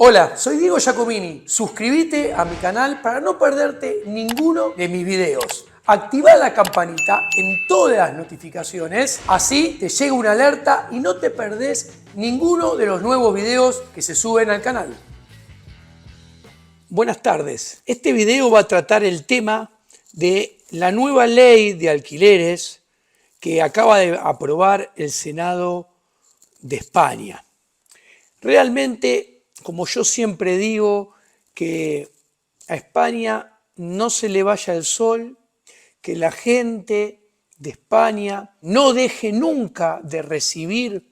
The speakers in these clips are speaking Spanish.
Hola, soy Diego Giacomini. Suscríbete a mi canal para no perderte ninguno de mis videos. Activa la campanita en todas las notificaciones, así te llega una alerta y no te perdés ninguno de los nuevos videos que se suben al canal. Buenas tardes. Este video va a tratar el tema de la nueva ley de alquileres que acaba de aprobar el Senado de España. Realmente, como yo siempre digo, que a España no se le vaya el sol, que la gente de España no deje nunca de recibir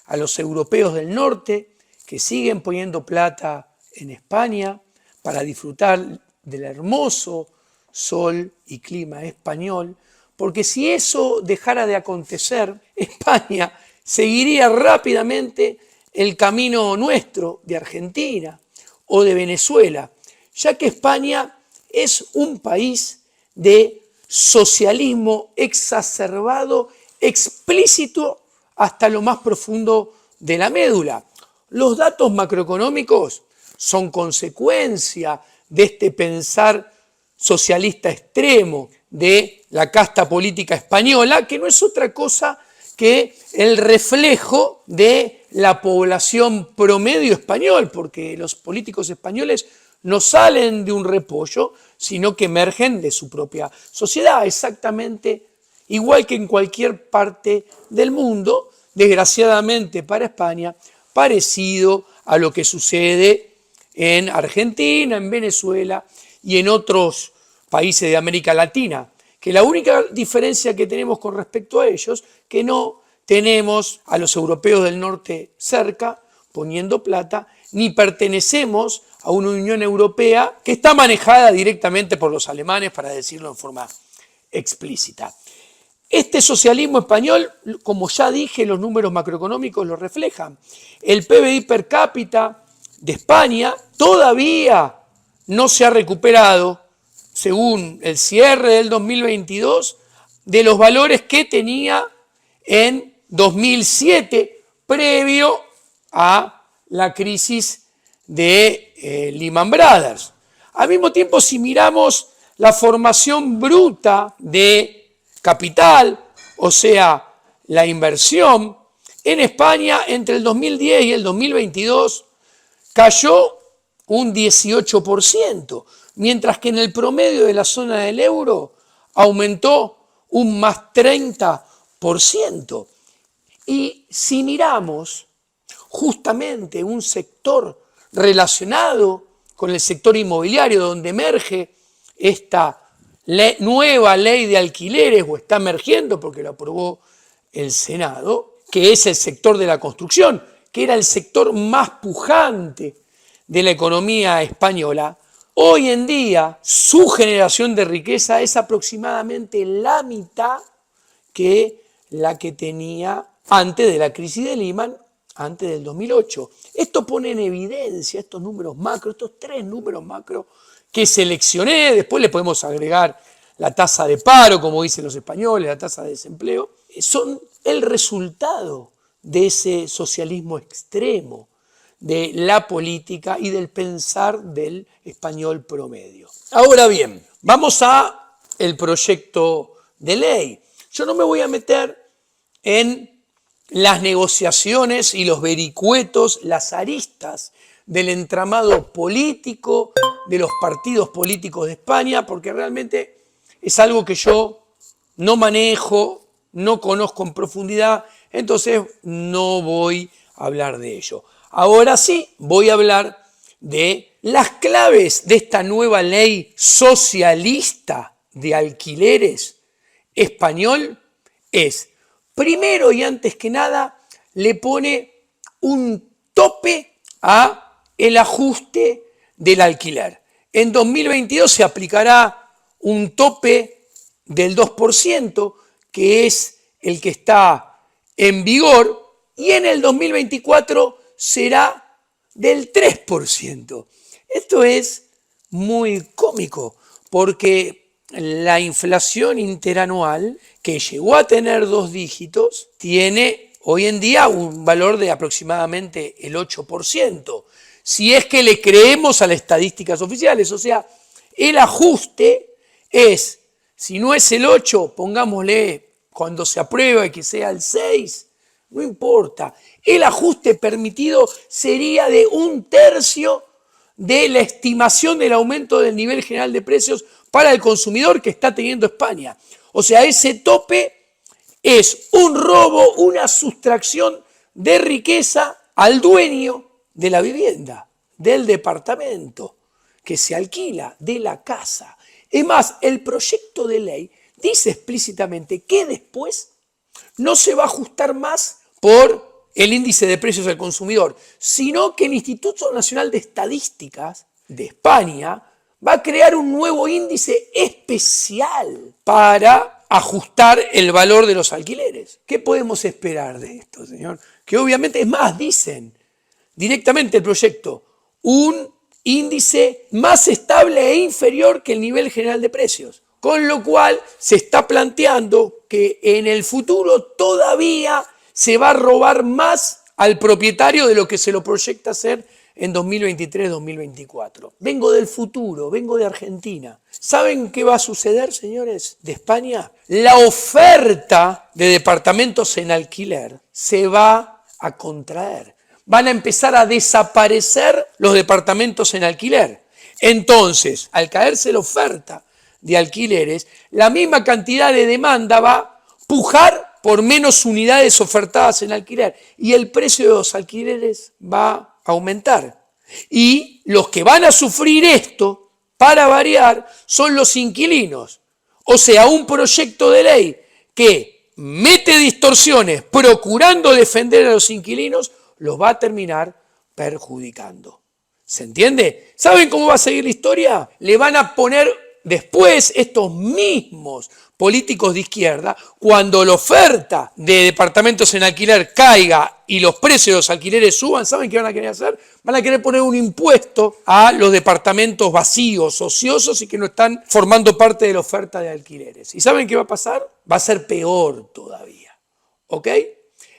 a los europeos del norte que siguen poniendo plata en España para disfrutar del hermoso sol y clima español, porque si eso dejara de acontecer, España seguiría rápidamente el camino nuestro de Argentina o de Venezuela, ya que España es un país de socialismo exacerbado, explícito hasta lo más profundo de la médula. Los datos macroeconómicos son consecuencia de este pensar socialista extremo de la casta política española, que no es otra cosa que el reflejo de la población promedio español, porque los políticos españoles no salen de un repollo, sino que emergen de su propia sociedad, exactamente igual que en cualquier parte del mundo, desgraciadamente para España, parecido a lo que sucede en Argentina, en Venezuela y en otros países de América Latina, que la única diferencia que tenemos con respecto a ellos, que no tenemos a los europeos del norte cerca poniendo plata, ni pertenecemos a una Unión Europea que está manejada directamente por los alemanes, para decirlo en forma explícita. Este socialismo español, como ya dije, los números macroeconómicos lo reflejan. El PBI per cápita de España todavía no se ha recuperado, según el cierre del 2022, de los valores que tenía en 2007, previo a la crisis de Lehman Brothers. Al mismo tiempo, si miramos la formación bruta de capital, o sea, la inversión, en España entre el 2010 y el 2022 cayó un 18%, mientras que en el promedio de la zona del euro aumentó un más 30%. Y si miramos justamente un sector relacionado con el sector inmobiliario, donde emerge esta nueva ley de alquileres, o está emergiendo porque lo aprobó el Senado, que es el sector de la construcción, que era el sector más pujante de la economía española, hoy en día su generación de riqueza es aproximadamente la mitad que la que tenía antes de la crisis de Lehman, antes del 2008. Esto pone en evidencia estos números macro, estos tres números macro que seleccioné. Después le podemos agregar la tasa de paro, como dicen los españoles, la tasa de desempleo. Son el resultado de ese socialismo extremo, de la política y del pensar del español promedio. Ahora bien, vamos a el proyecto de ley. Yo no me voy a meter en las negociaciones y los vericuetos, las aristas del entramado político de los partidos políticos de España, porque realmente es algo que yo no manejo, no conozco en profundidad, entonces no voy a hablar de ello. Ahora sí voy a hablar de las claves de esta nueva ley socialista de alquileres español. Es, primero y antes que nada, le pone un tope a el ajuste del alquiler. En 2022 se aplicará un tope del 2%, que es el que está en vigor, y en el 2024 será del 3%. Esto es muy cómico, porque la inflación interanual, que llegó a tener 2 dígitos, tiene hoy en día un valor de aproximadamente el 8%. si es que le creemos a las estadísticas oficiales. O sea, el ajuste es, si no es el 8, pongámosle cuando se aprueba y que sea el 6, no importa. El ajuste permitido sería de 1/3 de la estimación del aumento del nivel general de precios para el consumidor que está teniendo España. O sea, ese tope es un robo, una sustracción de riqueza al dueño de la vivienda, del departamento que se alquila, de la casa. Es más, el proyecto de ley dice explícitamente que después no se va a ajustar más por el índice de precios al consumidor, sino que el Instituto Nacional de Estadísticas de España va a crear un nuevo índice especial para ajustar el valor de los alquileres. ¿Qué podemos esperar de esto, señor? Que obviamente, es más, dicen directamente el proyecto, un índice más estable e inferior que el nivel general de precios. Con lo cual se está planteando que en el futuro todavía se va a robar más al propietario de lo que se lo proyecta hacer en 2023-2024. Vengo del futuro, vengo de Argentina. ¿Saben qué va a suceder, señores, de España? La oferta de departamentos en alquiler se va a contraer. Van a empezar a desaparecer los departamentos en alquiler. Entonces, al caerse la oferta de alquileres, la misma cantidad de demanda va a pujar por menos unidades ofertadas en alquiler y el precio de los alquileres va a aumentar. Y los que van a sufrir esto, para variar, son los inquilinos. O sea, un proyecto de ley que mete distorsiones procurando defender a los inquilinos, los va a terminar perjudicando. ¿Se entiende? ¿Saben cómo va a seguir la historia? Le van a poner después estos mismos políticos de izquierda, cuando la oferta de departamentos en alquiler caiga y los precios de los alquileres suban, ¿saben qué van a querer hacer? Van a querer poner un impuesto a los departamentos vacíos, ociosos y que no están formando parte de la oferta de alquileres. ¿Y saben qué va a pasar? Va a ser peor todavía. ¿Ok?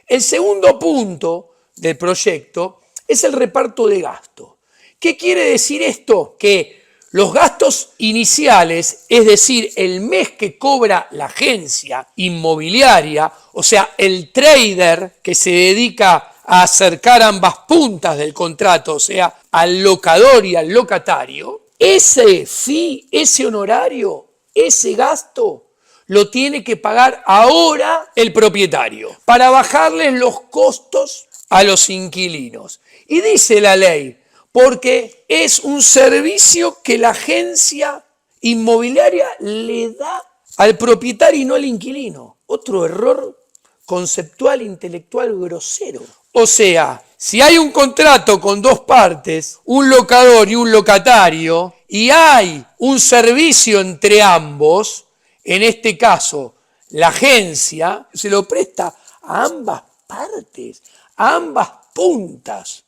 El segundo punto del proyecto es el reparto de gasto. ¿Qué quiere decir esto? Que los gastos iniciales, es decir, el mes que cobra la agencia inmobiliaria, o sea, el trader que se dedica a acercar ambas puntas del contrato, o sea, al locador y al locatario, ese fee, ese honorario, ese gasto, lo tiene que pagar ahora el propietario para bajarles los costos a los inquilinos. Y dice la ley, porque es un servicio que la agencia inmobiliaria le da al propietario y no al inquilino. Otro error conceptual, intelectual, grosero. O sea, si hay un contrato con dos partes, un locador y un locatario, y hay un servicio entre ambos, en este caso, la agencia se lo presta a ambas partes, a ambas puntas.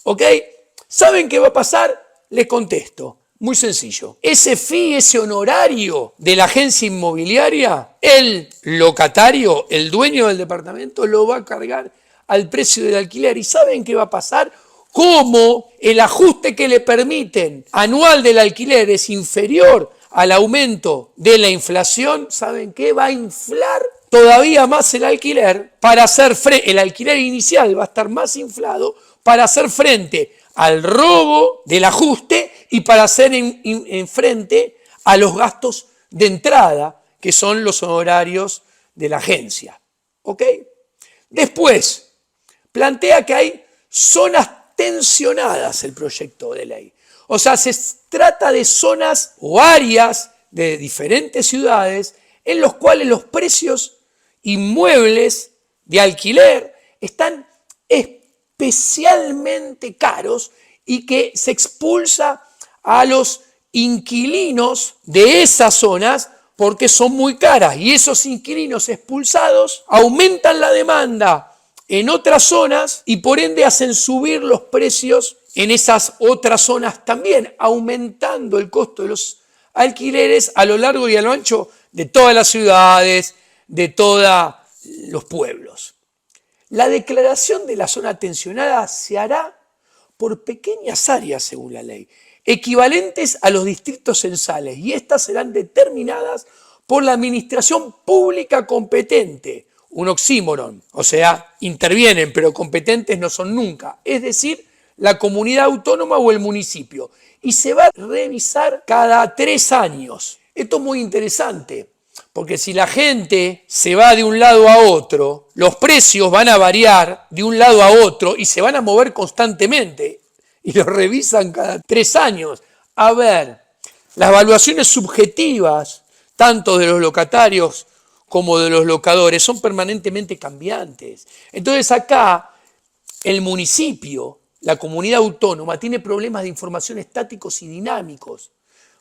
¿Ok? ¿Saben qué va a pasar? Les contesto. Muy sencillo. Ese fee, ese honorario de la agencia inmobiliaria, el locatario, el dueño del departamento, lo va a cargar al precio del alquiler. ¿Y saben qué va a pasar? Como el ajuste que le permiten anual del alquiler es inferior al aumento de la inflación, ¿saben qué? Va a inflar todavía más el alquiler para hacer frente, el alquiler inicial va a estar más inflado para hacer frente al robo del ajuste y para hacer en frente a los gastos de entrada, que son los honorarios de la agencia. ¿Ok? Después, plantea que hay zonas tensionadas el proyecto de ley. O sea, se trata de zonas o áreas de diferentes ciudades en los cuales los precios inmuebles de alquiler están especialmente caros y que se expulsa a los inquilinos de esas zonas porque son muy caras y esos inquilinos expulsados aumentan la demanda en otras zonas y por ende hacen subir los precios en esas otras zonas también, aumentando el costo de los alquileres a lo largo y a lo ancho de todas las ciudades, de todos los pueblos. La declaración de la zona tensionada se hará por pequeñas áreas según la ley, equivalentes a los distritos censales, y estas serán determinadas por la administración pública competente. Un oxímoron, o sea, intervienen, pero competentes no son nunca, es decir, la comunidad autónoma o el municipio, y se va a revisar cada 3 años. Esto es muy interesante, porque si la gente se va de un lado a otro, los precios van a variar de un lado a otro y se van a mover constantemente, y los revisan cada 3 años. A ver, las evaluaciones subjetivas, tanto de los locatarios como de los locadores, son permanentemente cambiantes. Entonces acá el municipio, la comunidad autónoma, tiene problemas de información estáticos y dinámicos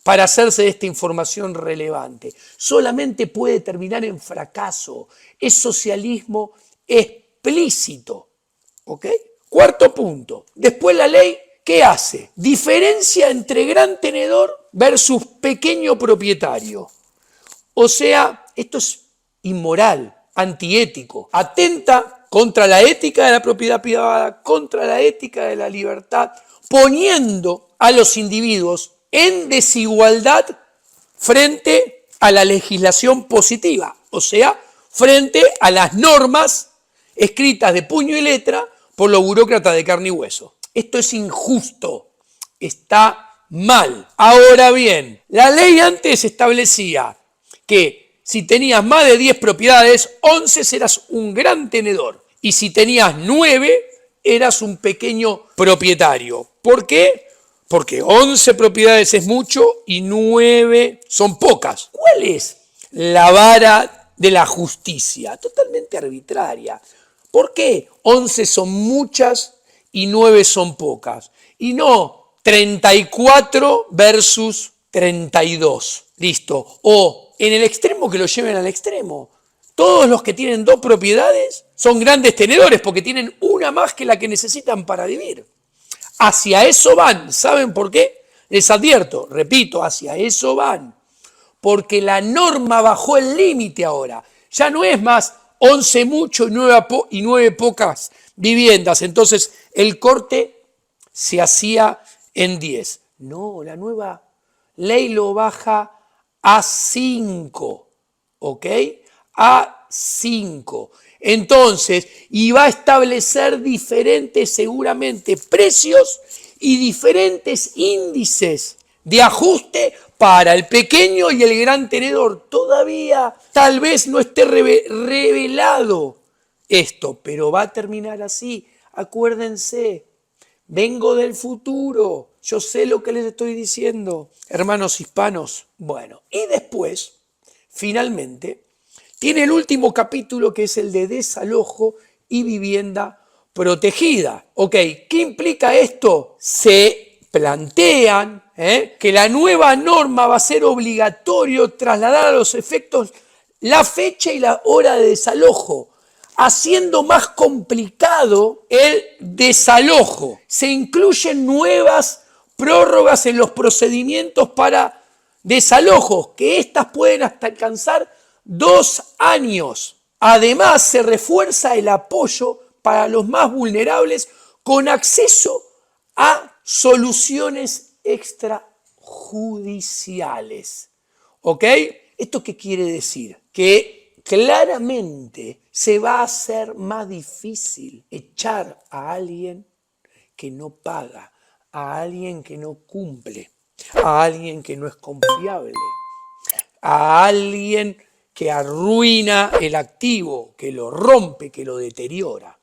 para hacerse de esta información relevante. Solamente puede terminar en fracaso. Es socialismo explícito. ¿Ok? Cuarto punto. Después la ley, ¿qué hace? Diferencia entre gran tenedor versus pequeño propietario. O sea, esto es inmoral, antiético, atenta contra la ética de la propiedad privada, contra la ética de la libertad, poniendo a los individuos en desigualdad frente a la legislación positiva, o sea, frente a las normas escritas de puño y letra por los burócratas de carne y hueso. Esto es injusto, está mal. Ahora bien, la ley antes establecía que si tenías más de 10 propiedades, 11 eras un gran tenedor. Y si tenías 9, eras un pequeño propietario. ¿Por qué? Porque 11 propiedades es mucho y 9 son pocas. ¿Cuál es la vara de la justicia? Totalmente arbitraria. ¿Por qué 11 son muchas y 9 son pocas? Y no 34 versus 32. Listo. O en el extremo que lo lleven al extremo. Todos los que tienen 2 propiedades son grandes tenedores porque tienen una más que la que necesitan para vivir. Hacia eso van. ¿Saben por qué? Les advierto, repito, hacia eso van. Porque la norma bajó el límite ahora. Ya no es más 11 mucho y 9 pocas viviendas. Entonces el corte se hacía en 10. No, la nueva ley lo baja a 5, ¿ok? A 5. Entonces, y va a establecer diferentes seguramente precios y diferentes índices de ajuste para el pequeño y el gran tenedor. Todavía tal vez no esté revelado esto, pero va a terminar así. Acuérdense, vengo del futuro, yo sé lo que les estoy diciendo, hermanos hispanos. Bueno, y después, finalmente, tiene el último capítulo que es el de desalojo y vivienda protegida. Ok, ¿qué implica esto? Se plantean que la nueva norma va a ser obligatorio trasladar a los efectos la fecha y la hora de desalojo, haciendo más complicado el desalojo. Se incluyen nuevas prórrogas en los procedimientos para desalojos, que éstas pueden hasta alcanzar 2 años. Además, se refuerza el apoyo para los más vulnerables con acceso a soluciones extrajudiciales. ¿Ok? ¿Esto qué quiere decir? Que claramente se va a hacer más difícil echar a alguien que no paga, a alguien que no cumple, a alguien que no es confiable, a alguien que arruina el activo, que lo rompe, que lo deteriora.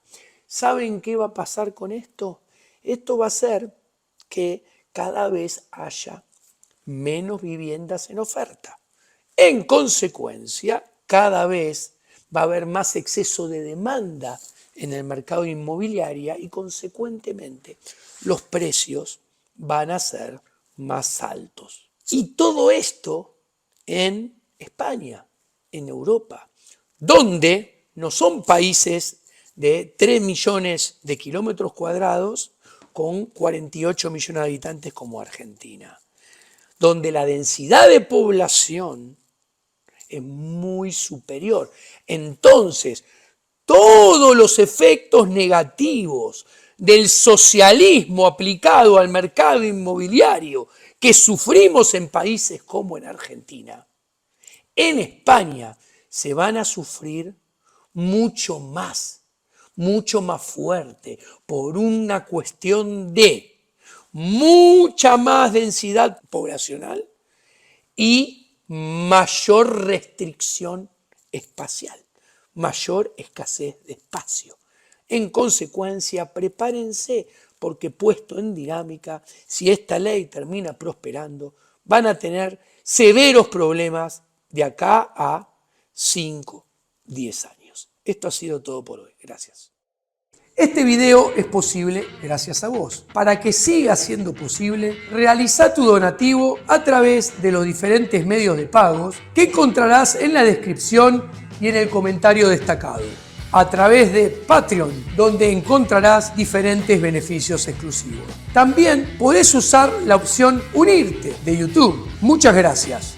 ¿Saben qué va a pasar con esto? Esto va a hacer que cada vez haya menos viviendas en oferta. En consecuencia, cada vez va a haber más exceso de demanda en el mercado inmobiliario y consecuentemente los precios van a ser más altos. Y todo esto en España, en Europa, donde no son países de 3 millones de kilómetros cuadrados con 48 millones de habitantes como Argentina, donde la densidad de población es muy superior. Entonces, todos los efectos negativos del socialismo aplicado al mercado inmobiliario que sufrimos en países como en Argentina, en España se van a sufrir mucho más fuerte, por una cuestión de mucha más densidad poblacional y mayor restricción espacial, mayor escasez de espacio. En consecuencia, prepárense, porque puesto en dinámica, si esta ley termina prosperando, van a tener severos problemas de acá a 5, 10 años. Esto ha sido todo por hoy. Gracias. Este video es posible gracias a vos. Para que siga siendo posible, realiza tu donativo a través de los diferentes medios de pagos que encontrarás en la descripción y en el comentario destacado. A través de Patreon, donde encontrarás diferentes beneficios exclusivos. También podés usar la opción Unirte de YouTube. Muchas gracias.